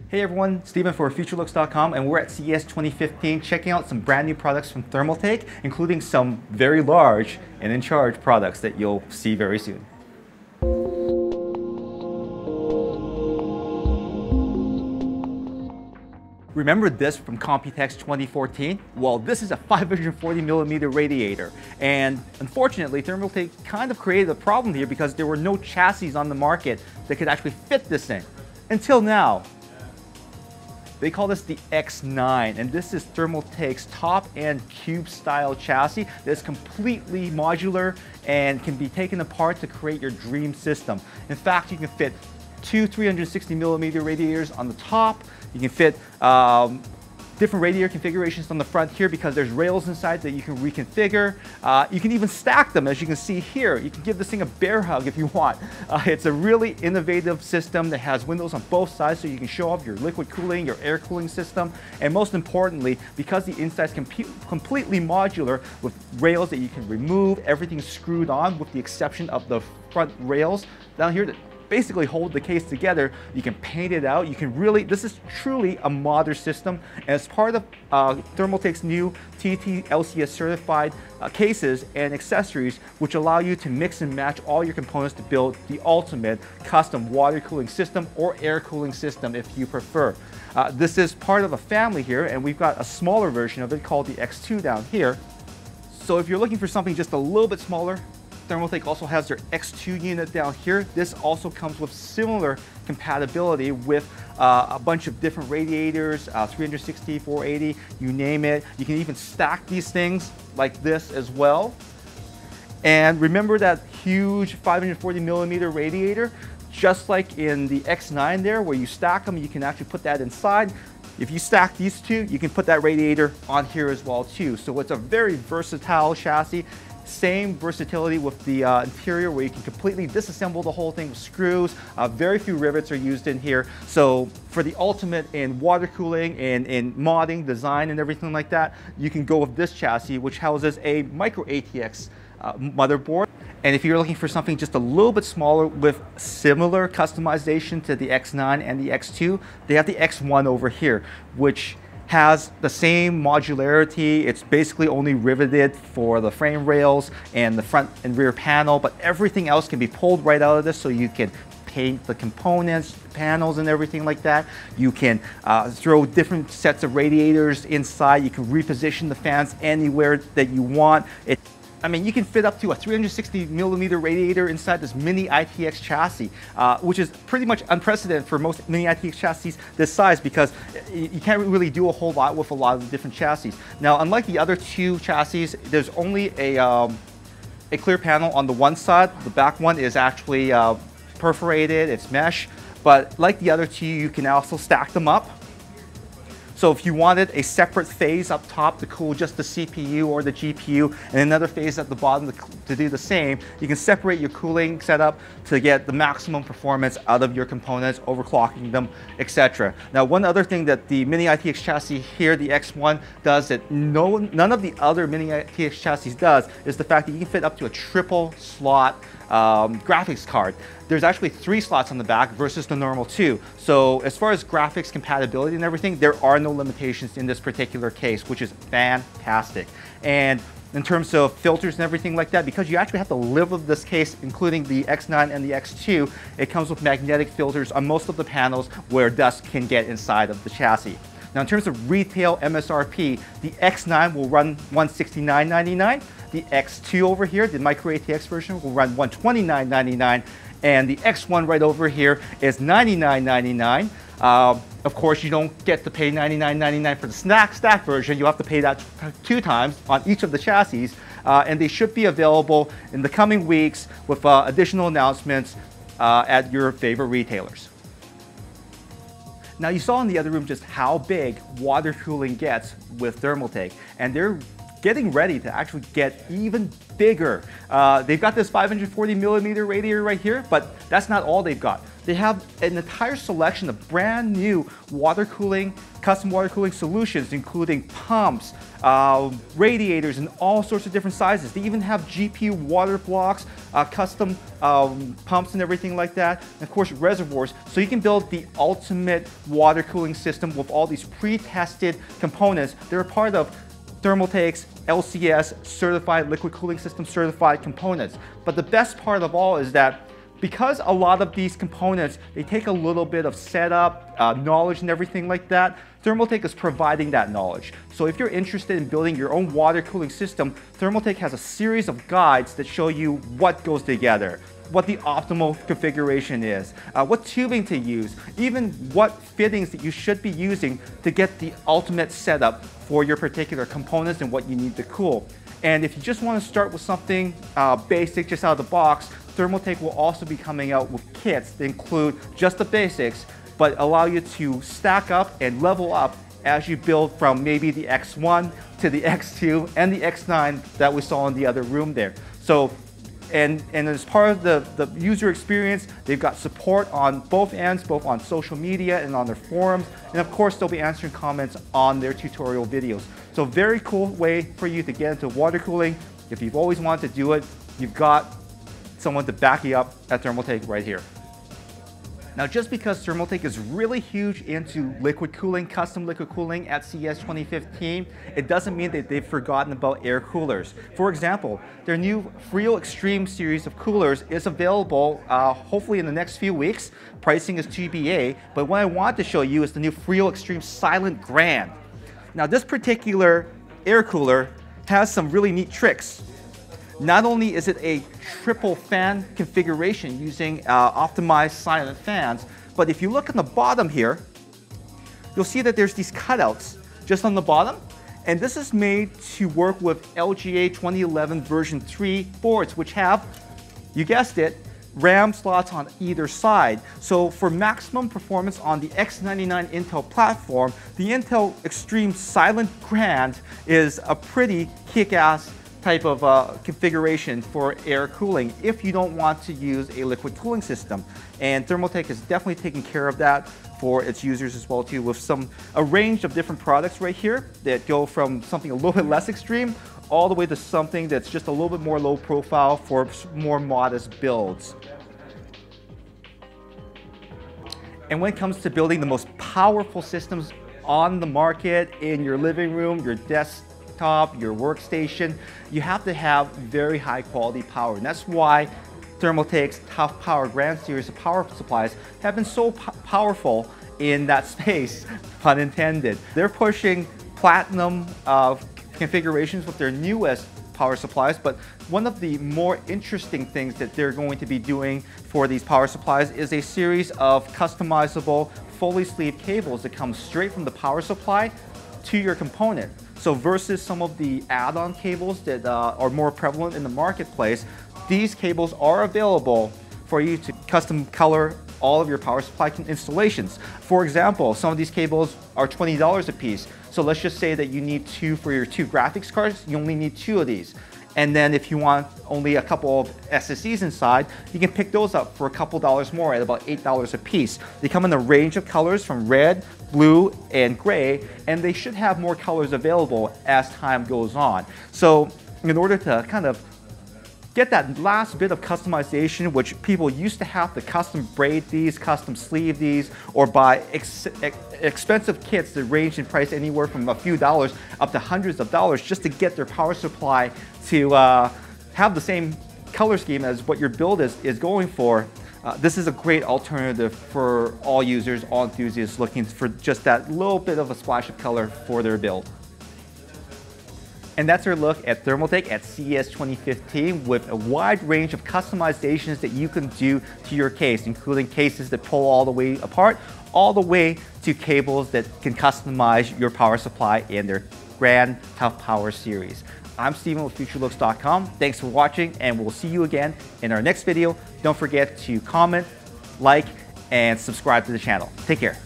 Hey everyone, Steven for Futurelooks.com, and we're at CES 2015 checking out some brand new products from Thermaltake, including some very large and in charge products that you'll see very soon. Remember this from Computex 2014? Well, this is a 540mm radiator, and unfortunately Thermaltake kind of created a problem here because there were no chassis on the market that could actually fit this thing. Until now. They call this the X9, and this is Thermaltake's top-end cube-style chassis that's completely modular and can be taken apart to create your dream system. In fact, you can fit two 360mm radiators on the top. You can fit different radiator configurations on the front here because there's rails inside that you can reconfigure. You can even stack them, as you can see here. You can give this thing a bear hug if you want. It's a really innovative system that has windows on both sides so you can show off your liquid cooling, your air cooling system, and most importantly, because the inside is completely modular with rails that you can remove, everything's screwed on with the exception of the front rails down here that basically hold the case together. You can paint it out. You can really, this is truly a modern system. And as part of Thermaltake's new TT LCS certified cases and accessories, which allow you to mix and match all your components to build the ultimate custom water cooling system or air cooling system if you prefer. This is part of a family here, and we've got a smaller version of it called the X2 down here. So if you're looking for something just a little bit smaller, Thermaltake also has their X2 unit down here. This also comes with similar compatibility with a bunch of different radiators, 360, 480, you name it. You can even stack these things like this as well. And remember that huge 540mm radiator? Just like in the X9 there, where you stack them, you can actually put that inside. If you stack these two, you can put that radiator on here as well too. So it's a very versatile chassis. Same versatility with the interior where you can completely disassemble the whole thing with screws. Very few rivets are used in here. So for the ultimate in water cooling and in modding, design and everything like that, you can go with this chassis, which houses a micro ATX motherboard. And if you're looking for something just a little bit smaller with similar customization to the X9 and the X2, they have the X1 over here, which has the same modularity. It's basically only riveted for the frame rails and the front and rear panel, but everything else can be pulled right out of this, so you can paint the components, panels and everything like that. You can throw different sets of radiators inside. You can reposition the fans anywhere that you want. I mean, you can fit up to a 360mm radiator inside this mini ITX chassis, which is pretty much unprecedented for most mini ITX chassis this size because you can't really do a whole lot with a lot of the different chassis. Now, unlike the other two chassis, there's only a clear panel on the one side. The back one is actually perforated, it's mesh, but like the other two, you can also stack them up. So if you wanted a separate phase up top to cool just the CPU or the GPU and another phase at the bottom to do the same, you can separate your cooling setup to get the maximum performance out of your components, overclocking them, etc. Now, one other thing that the Mini ITX chassis here, the X1, does that none of the other Mini ITX chassis does is the fact that you can fit up to a triple slot graphics card. There's actually 3 slots on the back versus the normal 2. So as far as graphics compatibility and everything, there are no limitations in this particular case, which is fantastic. And in terms of filters and everything like that, because you actually have to live with this case, including the X9 and the X2, it comes with magnetic filters on most of the panels where dust can get inside of the chassis. Now, in terms of retail MSRP, the X9 will run $169.99. The X2 over here, the micro ATX version, will run $129.99. And the X1 right over here is $99.99. Of course, you don't get to pay $99.99 for the stack version. You have to pay that 2 times on each of the chassis. And they should be available in the coming weeks with additional announcements at your favorite retailers. Now, you saw in the other room just how big water cooling gets with Thermaltake, and they're getting ready to actually get even bigger. They've got this 540 millimeter radiator right here, but that's not all they've got. They have an entire selection of brand new water cooling, custom water cooling solutions, including pumps, radiators in all sorts of different sizes. They even have GPU water blocks, custom pumps and everything like that, and of course reservoirs, so you can build the ultimate water cooling system with all these pre-tested components. They're a part of Thermaltake's LCS certified liquid cooling system certified components. But the best part of all is that because a lot of these components, they take a little bit of setup, knowledge and everything like that, Thermaltake is providing that knowledge. So if you're interested in building your own water cooling system, Thermaltake has a series of guides that show you what goes together, what the optimal configuration is, what tubing to use, even what fittings that you should be using to get the ultimate setup for your particular components and what you need to cool. And if you just want to start with something basic, just out of the box, Thermaltake will also be coming out with kits that include just the basics, but allow you to stack up and level up as you build from maybe the X1 to the X2 and the X9 that we saw in the other room there. So, and as part of the user experience, they've got support on both ends, both on social media and on their forums. And of course, they'll be answering comments on their tutorial videos. So very cool way for you to get into water cooling. If you've always wanted to do it, you've got someone to back you up at Thermaltake right here. Now, just because Thermaltake is really huge into liquid cooling, custom liquid cooling at CES 2015, it doesn't mean that they've forgotten about air coolers. For example, their new Frio Extreme series of coolers is available hopefully in the next few weeks. Pricing is TBA, but what I want to show you is the new Frio Extreme Silent Grand. Now, this particular air cooler has some really neat tricks. Not only is it a triple fan configuration using optimized silent fans, but if you look on the bottom here, you'll see that there's these cutouts just on the bottom. And this is made to work with LGA 2011 version 3 boards, which have, you guessed it, RAM slots on either side. So for maximum performance on the X99 Intel platform, the Intel Extreme Silent Grand is a pretty kick-ass type of configuration for air cooling if you don't want to use a liquid cooling system. And Thermaltake is definitely taking care of that for its users as well too, with a range of different products right here that go from something a little bit less extreme all the way to something that's just a little bit more low profile for more modest builds. And when it comes to building the most powerful systems on the market in your living room, your desk, your workstation, you have to have very high quality power. And that's why Thermaltake's Tough Power Grand series of power supplies have been so powerful in that space, pun intended. They're pushing platinum configurations with their newest power supplies, but one of the more interesting things that they're going to be doing for these power supplies is a series of customizable, fully sleeved cables that come straight from the power supply to your component. So versus some of the add-on cables that are more prevalent in the marketplace, these cables are available for you to custom color all of your power supply installations. For example, some of these cables are $20 a piece. So let's just say that you need 2 for your 2 graphics cards, you only need 2 of these. And then if you want only a couple of SSDs inside, you can pick those up for a couple dollars more at about $8 a piece. They come in a range of colors from red, blue, and gray, and they should have more colors available as time goes on. So in order to kind of get that last bit of customization, which people used to have to custom braid these, custom sleeve these, or buy expensive kits that range in price anywhere from a few dollars up to hundreds of dollars just to get their power supply to have the same color scheme as what your build is going for. This is a great alternative for all users, all enthusiasts looking for just that little bit of a splash of color for their build. And that's our look at Thermaltake at CES 2015 with a wide range of customizations that you can do to your case, including cases that pull all the way apart, all the way to cables that can customize your power supply in their Grand Tough Power series. I'm Steven with Futurelooks.com. Thanks for watching, and we'll see you again in our next video. Don't forget to comment, like, and subscribe to the channel. Take care.